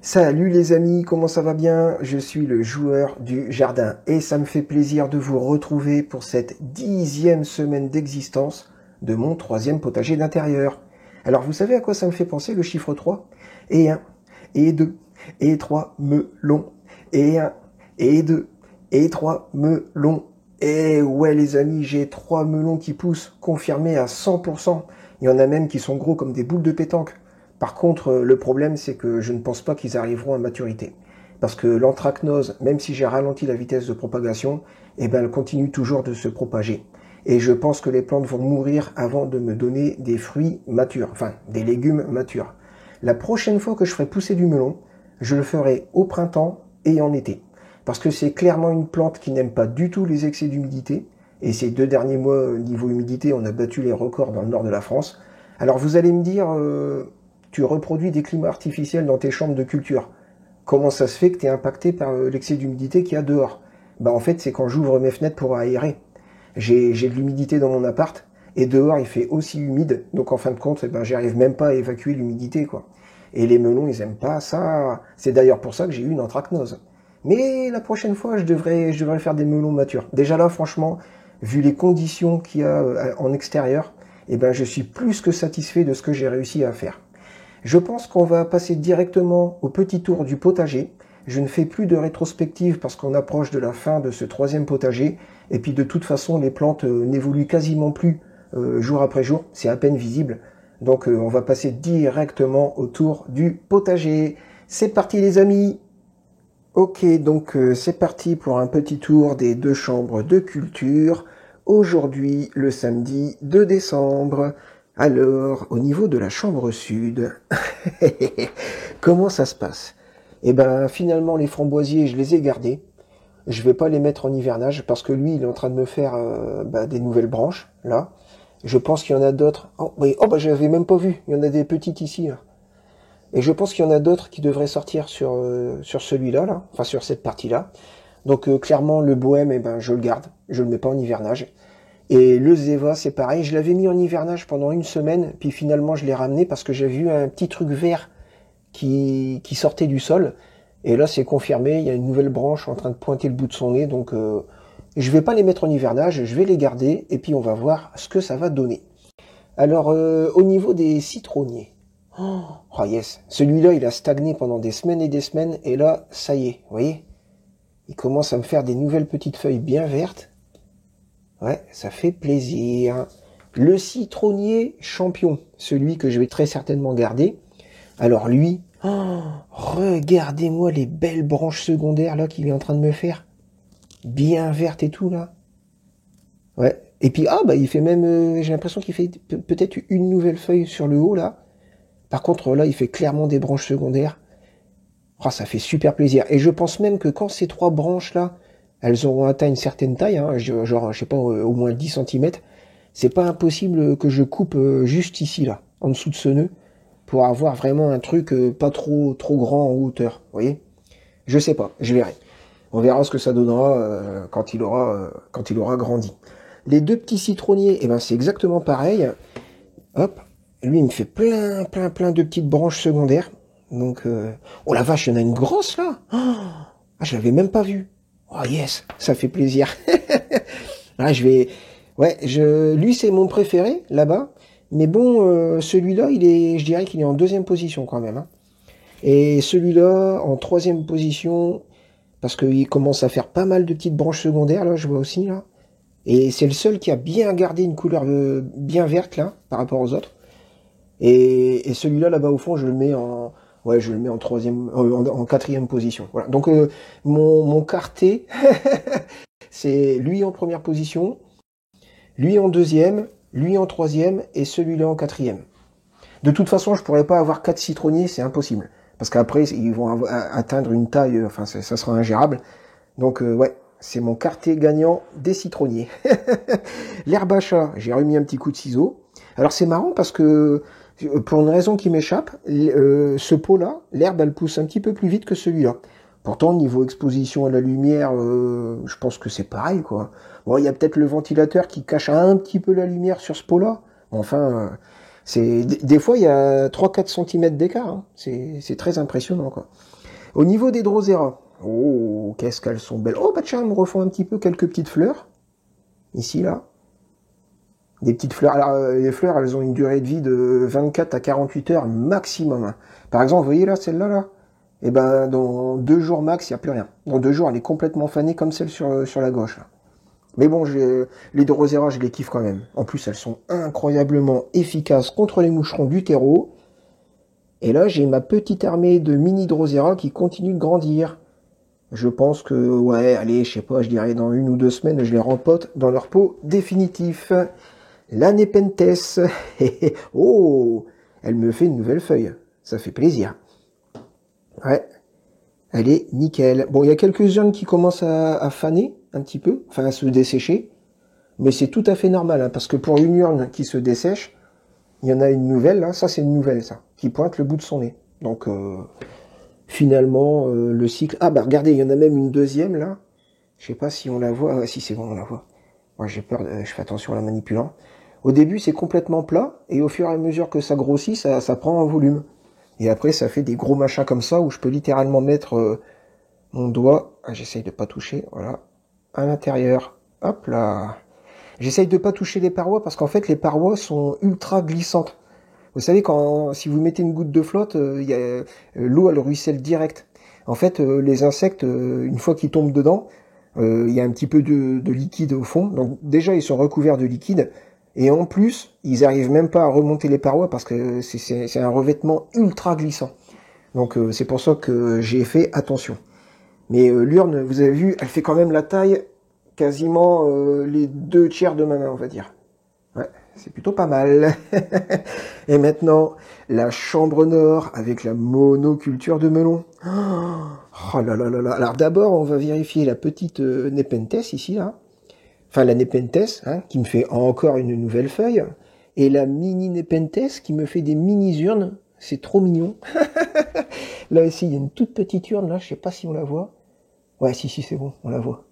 Salut les amis, comment ça va bien? Je suis le joueur du jardin et ça me fait plaisir de vous retrouver pour cette 10e semaine d'existence de mon 3e potager d'intérieur. Alors vous savez à quoi ça me fait penser le chiffre 3? Et 1, et 2, et 3 melons, et 1, et 2, et 3 melons. Et ouais les amis, j'ai 3 melons qui poussent, confirmés à 100%. Il y en a même qui sont gros comme des boules de pétanque. Par contre, le problème, c'est que je ne pense pas qu'ils arriveront à maturité. Parce que l'anthracnose, même si j'ai ralenti la vitesse de propagation, eh ben, elle continue toujours de se propager. Et je pense que les plantes vont mourir avant de me donner des fruits matures, enfin, des légumes matures. La prochaine fois que je ferai pousser du melon, je le ferai au printemps et en été. Parce que c'est clairement une plante qui n'aime pas du tout les excès d'humidité. Et ces 2 derniers mois, niveau humidité, on a battu les records dans le nord de la France. Alors vous allez me dire, tu reproduis des climats artificiels dans tes chambres de culture. Comment ça se fait que tu es impacté par l'excès d'humidité qu'il y a dehors? Bah en fait, c'est quand j'ouvre mes fenêtres pour aérer. J'ai de l'humidité dans mon appart, et dehors il fait aussi humide, donc en fin de compte, j'arrive même pas à évacuer l'humidité, quoi. Et les melons, ils aiment pas ça. C'est d'ailleurs pour ça que j'ai eu une anthracnose. Mais la prochaine fois, je devrais faire des melons matures. Déjà là, franchement, vu les conditions qu'il y a en extérieur, je suis plus que satisfait de ce que j'ai réussi à faire. Je pense qu'on va passer directement au petit tour du potager. Je ne fais plus de rétrospective parce qu'on approche de la fin de ce 3e potager. Et puis de toute façon, les plantes n'évoluent quasiment plus jour après jour. C'est à peine visible. Donc on va passer directement au tour du potager. C'est parti les amis! Ok, donc c'est parti pour un petit tour des 2 chambres de culture. Aujourd'hui, le samedi 2 décembre. Alors, au niveau de la chambre sud, comment ça se passe? Eh ben, finalement, les framboisiers, je les ai gardés. Je vais pas les mettre en hivernage parce que lui, il est en train de me faire des nouvelles branches, là. Je pense qu'il y en a d'autres. Oh, oui, oh, j'avais même pas vu. Il y en a des petites ici, là. Et je pense qu'il y en a d'autres qui devraient sortir sur celui-là, là. Enfin, sur cette partie-là. Donc, clairement, le bohème, je le garde. Je le mets pas en hivernage. Et le Zeva, c'est pareil. Je l'avais mis en hivernage pendant 1 semaine, puis finalement, je l'ai ramené parce que j'avais vu un petit truc vert qui sortait du sol. Et là, c'est confirmé. Il y a une nouvelle branche en train de pointer le bout de son nez. Donc, je vais pas les mettre en hivernage. Je vais les garder. Et puis, on va voir ce que ça va donner. Alors, au niveau des citronniers. Oh yes. Celui-là, il a stagné pendant des semaines et des semaines. Et là, ça y est. Vous voyez? Il commence à me faire des nouvelles petites feuilles bien vertes. Ouais, ça fait plaisir. Le citronnier champion, celui que je vais très certainement garder. Alors lui, regardez-moi les belles branches secondaires là qu'il est en train de me faire. Bien vertes et tout là. Ouais. Et puis il fait même, j'ai l'impression qu'il fait peut-être une nouvelle feuille sur le haut là. Par contre là, il fait clairement des branches secondaires. Oh, ça fait super plaisir. Et je pense même que quand ces 3 branches là, elles auront atteint une certaine taille, hein, genre, je sais pas, au moins 10 centimètres. C'est pas impossible que je coupe juste ici, là, en dessous de ce nœud, pour avoir vraiment un truc pas trop grand en hauteur. Vous voyez? Je sais pas, je verrai. On verra ce que ça donnera quand il aura grandi. Les 2 petits citronniers, c'est exactement pareil. Hop, lui, il me fait plein de petites branches secondaires. Donc, oh la vache, il y en a une grosse là. Je l'avais même pas vue. Oh yes, ça fait plaisir. Lui c'est mon préféré là-bas, mais bon, celui-là, je dirais qu'il est en 2e position quand même. Hein. Et celui-là en 3e position, parce qu'il commence à faire pas mal de petites branches secondaires là, je vois aussi là. Et c'est le seul qui a bien gardé une couleur bien verte là, par rapport aux autres. Et celui-là là-bas au fond, je le mets en 3e, en 4e position. Voilà. Donc mon quartet, c'est lui en première position, lui en 2e, lui en 3e et celui-là en 4e. De toute façon, je pourrais pas avoir 4 citronniers, c'est impossible. Parce qu'après, ils vont atteindre une taille, ça sera ingérable. Donc c'est mon quartet gagnant des citronniers. L'herbe à chat, j'ai remis un petit coup de ciseau. Alors c'est marrant parce que pour une raison qui m'échappe, ce pot-là, l'herbe, elle pousse un petit peu plus vite que celui-là. Pourtant, niveau exposition à la lumière, je pense que c'est pareil, quoi. Bon, il y a peut-être le ventilateur qui cache un petit peu la lumière sur ce pot-là. Enfin, Des fois, il y a 3-4 cm d'écart. Hein. C'est très impressionnant, quoi. Au niveau des Drosera, oh, qu'est-ce qu'elles sont belles. Oh, bah tiens, elles me refont un petit peu quelques petites fleurs. Ici, là. Des petites fleurs. Alors, les fleurs, elles ont une durée de vie de 24 à 48 heures maximum. Hein. Par exemple, vous voyez là, celle-là, là. Et ben, dans 2 jours max, il n'y a plus rien. Dans 2 jours, elle est complètement fanée comme celle sur la gauche. Là. Mais bon, les Drosera, je les kiffe quand même. En plus, elles sont incroyablement efficaces contre les moucherons du terreau. Et là, j'ai ma petite armée de mini Drosera qui continue de grandir. Je pense que, ouais, allez, je sais pas, je dirais dans 1 ou 2 semaines, je les rempote dans leur pot définitif. La Nepenthes. Oh, elle me fait une nouvelle feuille. Ça fait plaisir. Ouais, elle est nickel. Bon, il y a quelques jeunes qui commencent à faner un petit peu, enfin à se dessécher. Mais c'est tout à fait normal, hein, parce que pour une urne qui se dessèche, il y en a une nouvelle, là, ça c'est une nouvelle, ça, qui pointe le bout de son nez. Donc, finalement, le cycle... Ah bah regardez, il y en a même une deuxième, là. Je sais pas si on la voit. Ah, si c'est bon, on la voit. Moi j'ai peur, je fais attention en la manipulant. Au début, c'est complètement plat, et au fur et à mesure que ça grossit, ça prend en volume. Et après, ça fait des gros machins comme ça, où je peux littéralement mettre mon doigt... Ah, j'essaye de pas toucher, voilà. À l'intérieur. Hop là. J'essaye de pas toucher les parois, parce qu'en fait, les parois sont ultra glissantes. Vous savez, si vous mettez une goutte de flotte, l'eau, elle ruisselle direct. En fait, les insectes, une fois qu'ils tombent dedans, il y a un petit peu de liquide au fond. Donc déjà, ils sont recouverts de liquide. Et en plus, ils arrivent même pas à remonter les parois parce que c'est un revêtement ultra glissant. Donc c'est pour ça que j'ai fait attention. Mais l'urne, vous avez vu, elle fait quand même la taille quasiment les 2/3 de ma main, on va dire. Ouais, c'est plutôt pas mal. Et maintenant, la chambre nord avec la monoculture de melon. Oh là là là là. Alors d'abord, on va vérifier la petite Nepenthes ici, là. Enfin, la Nepenthes, hein, qui me fait encore une nouvelle feuille. Et la mini Nepenthes qui me fait des mini-urnes. C'est trop mignon. Là ici, il y a une toute petite urne, là. Je sais pas si on la voit. Ouais, si, c'est bon, on la voit.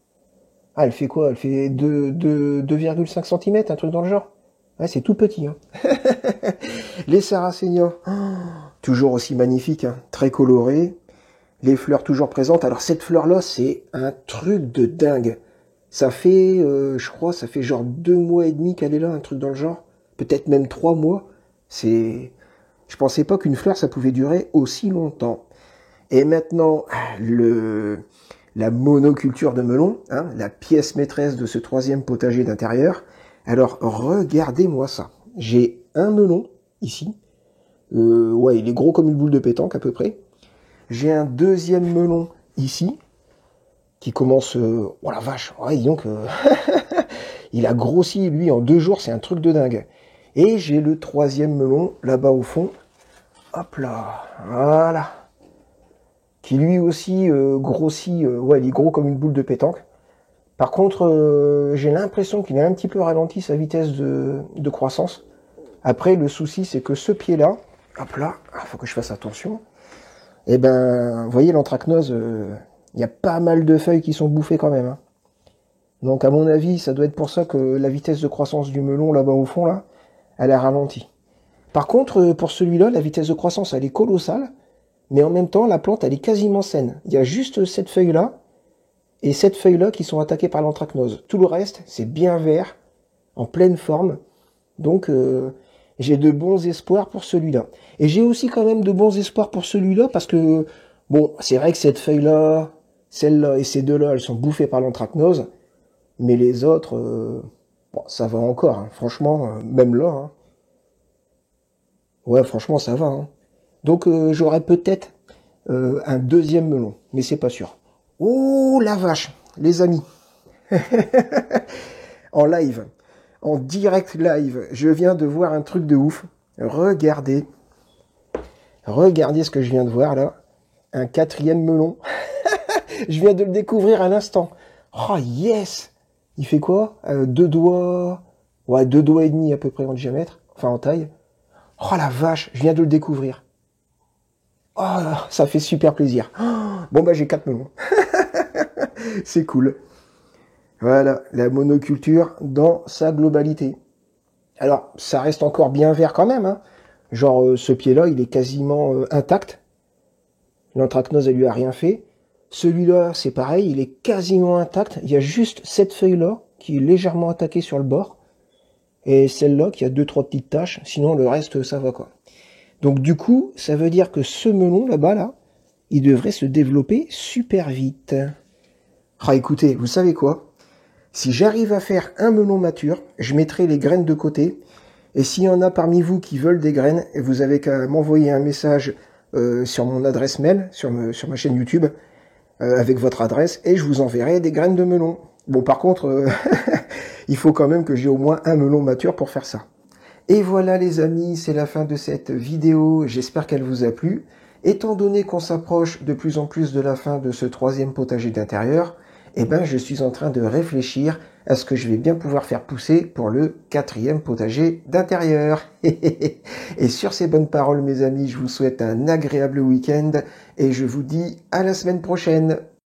Ah, elle fait quoi? Elle fait 2,5 cm, un truc dans le genre. Ouais, c'est tout petit. Hein. Les Sarracenia, toujours aussi magnifiques, hein, très colorées. Les fleurs toujours présentes. Alors cette fleur-là, c'est un truc de dingue. Ça fait, je crois, ça fait genre 2 mois et demi qu'elle est là, un truc dans le genre. Peut-être même 3 mois. Je pensais pas qu'une fleur, ça pouvait durer aussi longtemps. Et maintenant, la monoculture de melon, hein, la pièce maîtresse de ce 3e potager d'intérieur. Alors, regardez-moi ça. J'ai un melon, ici. Ouais, il est gros comme une boule de pétanque, à peu près. J'ai un 2e melon, ici, qui commence... oh la vache, ouais, donc... il a grossi, lui, en 2 jours, c'est un truc de dingue. Et j'ai le 3e melon, là-bas au fond. Hop là, voilà. Qui lui aussi grossit, ouais, il est gros comme une boule de pétanque. Par contre, j'ai l'impression qu'il a un petit peu ralenti sa vitesse de croissance. Après, le souci, c'est que ce pied-là, hop là, faut que je fasse attention. Eh ben, vous voyez, l'anthracnose, il y a pas mal de feuilles qui sont bouffées quand même. Hein. Donc, à mon avis, ça doit être pour ça que la vitesse de croissance du melon, là-bas au fond, là, elle a ralenti. Par contre, pour celui-là, la vitesse de croissance, elle est colossale. Mais en même temps, la plante, elle est quasiment saine. Il y a juste cette feuille-là et cette feuille-là qui sont attaquées par l'anthracnose. Tout le reste, c'est bien vert, en pleine forme. Donc, j'ai de bons espoirs pour celui-là. Et j'ai aussi quand même de bons espoirs pour celui-là parce que, bon, c'est vrai que cette feuille-là, celle-là et ces deux-là, elles sont bouffées par l'anthracnose. Mais les autres, bon, ça va encore. Hein. Franchement, même là, hein. Ouais, franchement, ça va. Hein. Donc j'aurai peut-être un 2e melon, mais c'est pas sûr. Oh la vache, les amis. En live, en direct live, je viens de voir un truc de ouf. Regardez. Regardez ce que je viens de voir là. Un 4e melon. Je viens de le découvrir à l'instant. Oh yes. Il fait quoi 2 doigts. Ouais, 2 doigts et demi à peu près en diamètre. Enfin en taille. Oh la vache, je viens de le découvrir. Oh, ça fait super plaisir. Bon bah j'ai 4 melons. C'est cool. Voilà, la monoculture dans sa globalité. Alors, ça reste encore bien vert quand même, hein. Genre, ce pied-là, il est quasiment intact. L'anthracnose, elle lui a rien fait. Celui-là, c'est pareil, il est quasiment intact. Il y a juste cette feuille-là qui est légèrement attaquée sur le bord. Et celle-là qui a 2-3 petites taches. Sinon, le reste, ça va quoi. Donc du coup, ça veut dire que ce melon là-bas, là, il devrait se développer super vite. Ah, écoutez, vous savez quoi? Si j'arrive à faire un melon mature, je mettrai les graines de côté. Et s'il y en a parmi vous qui veulent des graines, vous avez qu'à m'envoyer un message sur mon adresse mail, sur ma chaîne YouTube, avec votre adresse, et je vous enverrai des graines de melon. Bon, par contre, il faut quand même que j'ai au moins un melon mature pour faire ça. Et voilà les amis, c'est la fin de cette vidéo, j'espère qu'elle vous a plu. Étant donné qu'on s'approche de plus en plus de la fin de ce 3e potager d'intérieur, eh ben je suis en train de réfléchir à ce que je vais bien pouvoir faire pousser pour le 4e potager d'intérieur. Et sur ces bonnes paroles mes amis, je vous souhaite un agréable week-end et je vous dis à la semaine prochaine.